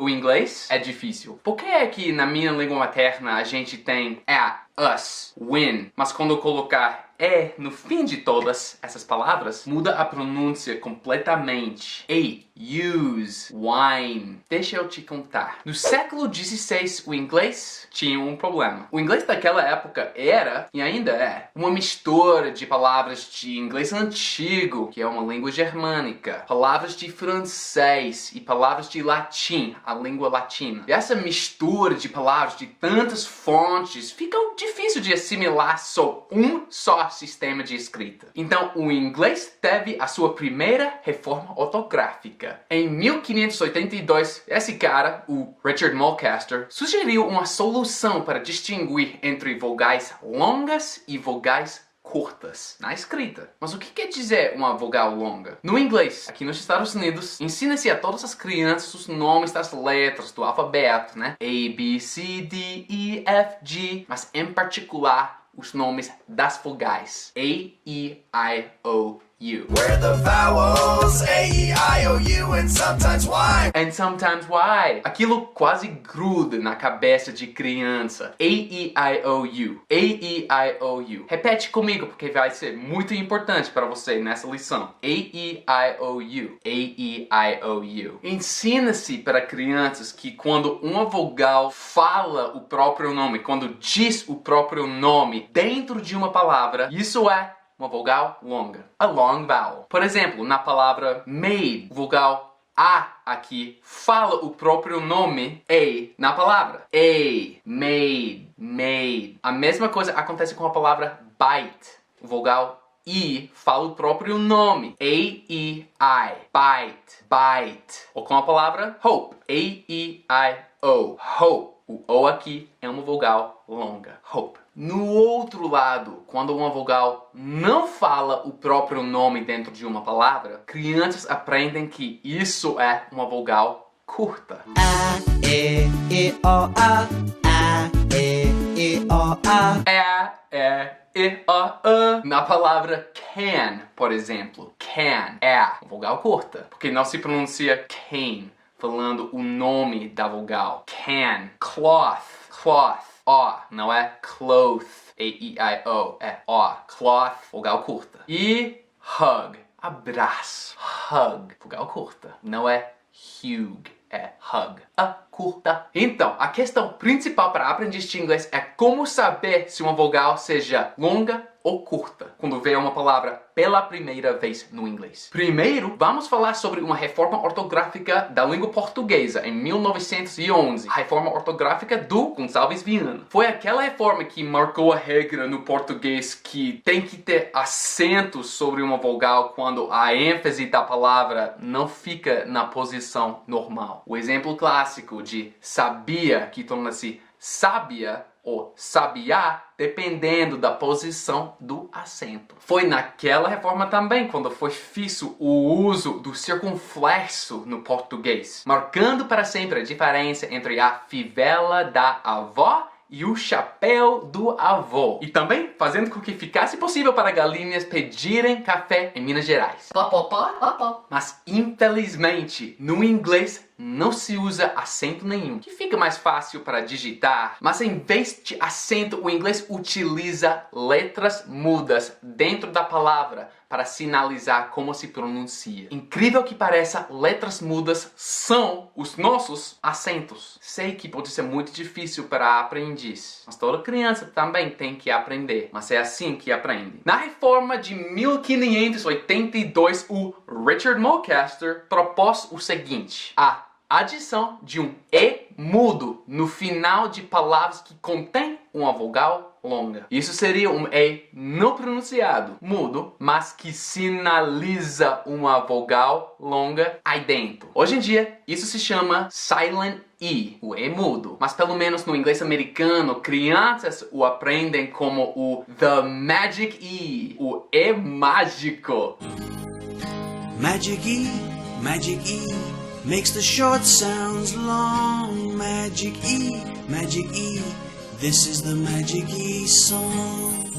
o inglês é difícil. Por que é que na minha língua materna a gente tem at, us, when, mas quando eu colocar no fim de todas essas palavras, muda a pronúncia completamente. Ate, use, wine. Deixa eu te contar. No século XVI, o inglês tinha um problema. O inglês daquela época era, e ainda é, uma mistura de palavras de inglês antigo, que é uma língua germânica, palavras de francês e palavras de latim, a língua latina. E essa mistura de palavras de tantas fontes fica difícil de assimilar um só sistema de escrita. Então, o inglês teve a sua primeira reforma ortográfica. Em 1582, esse cara, o Richard Mulcaster, sugeriu uma solução para distinguir entre vogais longas e vogais curtas na escrita. Mas o que quer dizer uma vogal longa? No inglês, aqui nos Estados Unidos, ensina-se a todas as crianças os nomes das letras do alfabeto, né? A, B, C, D, E, F, G, mas em particular os nomes das vogais. A, E, I, O, U. Where the vowels A, E, I, O, U and sometimes Y. And sometimes Y. Aquilo quase gruda na cabeça de criança. A, E, I, O, U. A, E, I, O, U. Repete comigo porque vai ser muito importante para você nessa lição. A, E, I, O, U. A, E, I, O, U. Ensina-se para crianças que quando uma vogal fala o próprio nome, quando diz o próprio nome dentro de uma palavra, isso é uma vogal longa. A long vowel. Por exemplo, na palavra made, vogal A aqui fala o próprio nome A na palavra. A, made, made. A mesma coisa acontece com a palavra bite. O vogal I fala o próprio nome. A-E-I. Bite, bite. Ou com a palavra hope. A-E-I-O. Hope. O O aqui é uma vogal longa. Hope. No outro lado, quando uma vogal não fala o próprio nome dentro de uma palavra, crianças aprendem que isso é uma vogal curta. A, E, I, O, A. A, E, I, O, A. Na palavra can, por exemplo. Can é uma vogal curta, porque não se pronuncia can, falando o nome da vogal. Can. Cloth. Cloth. O, não é cloth. A-E-I-O. É O. Cloth. Vogal curta. E hug. Abraço. Hug. Vogal curta. Não é hug. É hug. A curta. Então, a questão principal para aprender inglês é como saber se uma vogal seja longa ou curta quando vê uma palavra pela primeira vez no inglês. Primeiro, vamos falar sobre uma reforma ortográfica da língua portuguesa em 1911. A reforma ortográfica do Gonçalves Viana. Foi aquela reforma que marcou a regra no português que tem que ter acento sobre uma vogal quando a ênfase da palavra não fica na posição normal. O exemplo clássico de sabia, que torna-se sábia, ou sabiá, dependendo da posição do acento. Foi naquela reforma também quando foi fixo o uso do circunflexo no português, marcando para sempre a diferença entre a fivela da avó e o chapéu do avô. E também fazendo com que ficasse possível para galinhas pedirem café em Minas Gerais. Mas infelizmente, no inglês não se usa acento nenhum, que fica mais fácil para digitar. Mas em vez de acento, o inglês utiliza letras mudas dentro da palavra para sinalizar como se pronuncia. Incrível que pareça, letras mudas são os nossos acentos. Sei que pode ser muito difícil para aprendiz, mas toda criança também tem que aprender. Mas é assim que aprende. Na reforma de 1582, o Richard Mulcaster propôs o seguinte: a adição de um E mudo no final de palavras que contém uma vogal longa. Isso seria um E não pronunciado, mudo, mas que sinaliza uma vogal longa aí dentro. Hoje em dia, isso se chama Silent E, o E mudo. Mas pelo menos no inglês americano, crianças o aprendem como o The Magic E, o E mágico. Magic E, makes the short sounds long. Magic E, this is the Magic E song.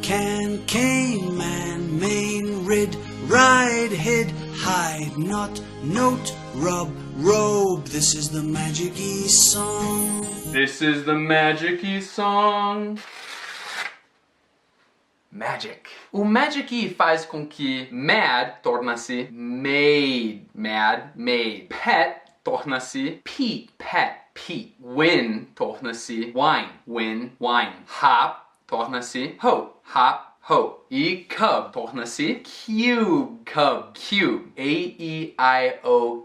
Can, cane, man, main, rid, ride, hid, hide, not, note, rub, robe. This is the Magic-E song. This is the Magic-E song. Magic. O Magic-E faz com que mad torna-se made. Mad, made. Pet torna-se Pete. Pet, Pete. Win torna-se wine. Win, wine. Hop torna-se ho. Hop, ho. E cub torna-se cube. Cub, cube. A-E-I-O-U.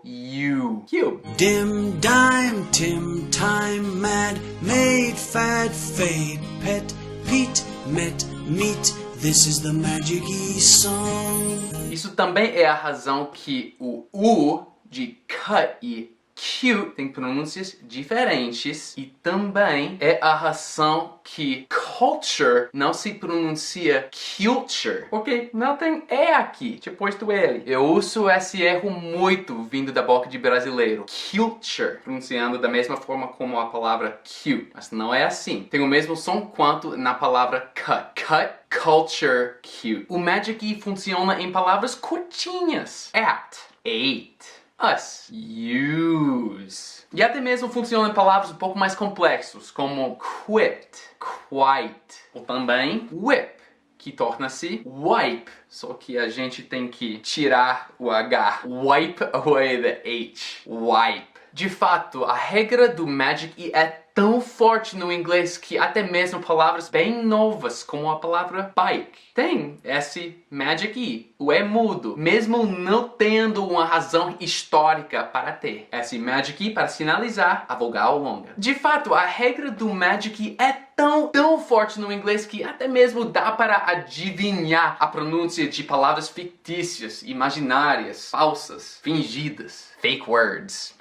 Cube. Dim, dime, Tim, time, mad, made, fad, fade, pet, Pete, met, meet. This is the Magic-E song. Isso também é a razão que o U de cut e cute tem pronúncias diferentes, e também é a razão que culture não se pronuncia culture, porque não tem E aqui, depois do L. Eu uso esse erro muito vindo da boca de brasileiro. Culture, pronunciando da mesma forma como a palavra cute, mas não é assim. Tem o mesmo som quanto na palavra cut. Cut, culture, cute. O Magic-E funciona em palavras curtinhas. At, ate. Us, use. E até mesmo funciona em palavras um pouco mais complexos, como quit, quite, ou também whip, que torna-se wipe, só que a gente tem que tirar o H. Wipe away the H. Wipe. De fato, a regra do Magic-E é tão forte no inglês que até mesmo palavras bem novas, como a palavra bike, tem esse Magic-E. O E mudo, mesmo não tendo uma razão histórica para ter esse Magic-E para sinalizar a vogal longa. De fato, a regra do Magic-E é tão forte no inglês que até mesmo dá para adivinhar a pronúncia de palavras fictícias, imaginárias, falsas, fingidas, fake words.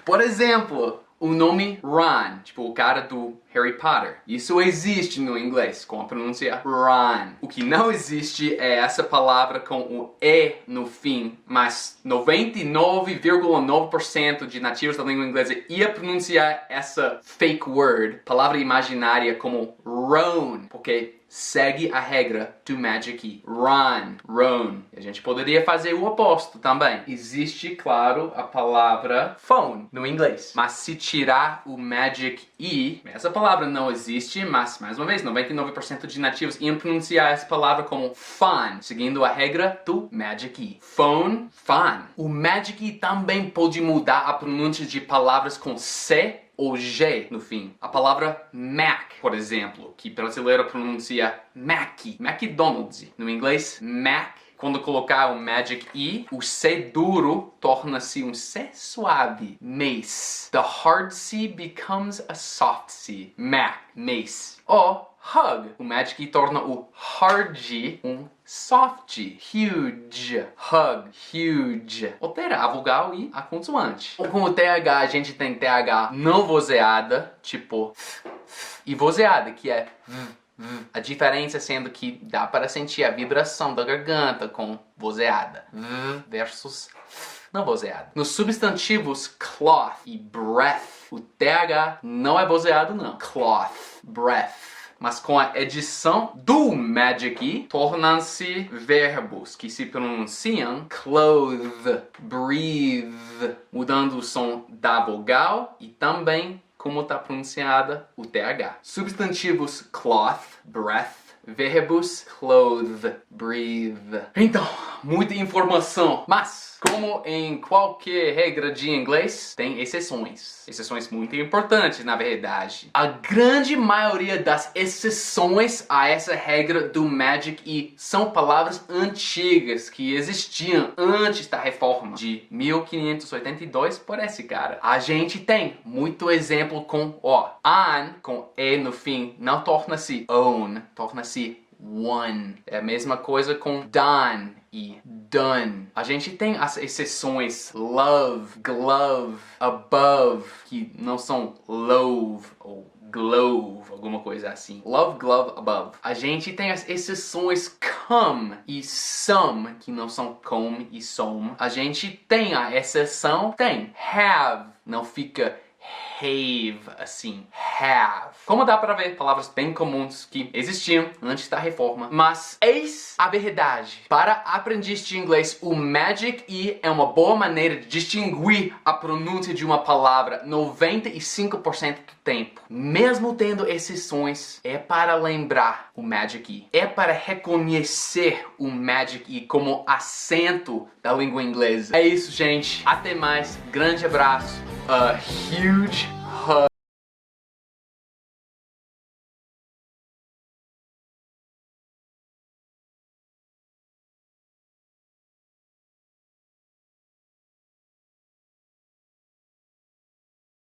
Por exemplo, o nome Ron, tipo o cara do Harry Potter. Isso existe no inglês, com a pronúncia Ron. O que não existe é essa palavra com o E no fim, mas 99,9% de nativos da língua inglesa ia pronunciar essa fake word, palavra imaginária, como Ron, porque segue a regra do Magic-E. Ron, Ron. E a gente poderia fazer o oposto também. Existe, claro, a palavra phone no inglês. Mas se tirar o Magic-E, essa palavra não existe, mas, mais uma vez, 99% de nativos iam pronunciar essa palavra como fun, seguindo a regra do Magic-E. Phone, fun. O Magic-E também pode mudar a pronúncia de palavras com C ou G no fim. A palavra Mac, por exemplo, que brasileiro pronuncia Mac, McDonald's. No inglês, Mac. Quando colocar o Magic-E, o C duro torna-se um C suave. Mace. The hard C becomes a soft C. Mac, mace. Ou hug. O Magic-E torna o hard G um soft G. Huge. Hug. Huge. Altera a vogal e a consoante. Com o TH, a gente tem TH não vozeada, tipo e vozeada, que é a diferença sendo que dá para sentir a vibração da garganta com vozeada. Versus não vozeada. Nos substantivos cloth e breath, o TH não é vozeado não. Cloth, breath. Mas com a edição do Magic-E, tornam-se verbos que se pronunciam clothe, breathe, mudando o som da vogal e também como está pronunciada o TH. Substantivos cloth, breath, verbos clothe, breathe. Então, muita informação, mas como em qualquer regra de inglês, tem exceções. Exceções muito importantes, na verdade. A grande maioria das exceções a essa regra do Magic-E são palavras antigas que existiam antes da reforma de 1582 por esse cara. A gente tem muito exemplo com on, com E no fim, não torna-se own, torna-se one. É a mesma coisa com done e done. A gente tem as exceções love, glove, above, que não são love ou glove, alguma coisa assim. Love, glove, above. A gente tem as exceções come e some, que não são come e some. A gente tem a exceção, tem have, não fica have, assim, have. Como dá pra ver, palavras bem comuns que existiam antes da reforma. Mas eis a verdade. Para aprendiz de inglês, o Magic E é uma boa maneira de distinguir a pronúncia de uma palavra 95% do tempo. Mesmo tendo exceções, é para lembrar o Magic E. É para reconhecer o Magic E como acento da língua inglesa. É isso, gente. Até mais. Grande abraço. A huge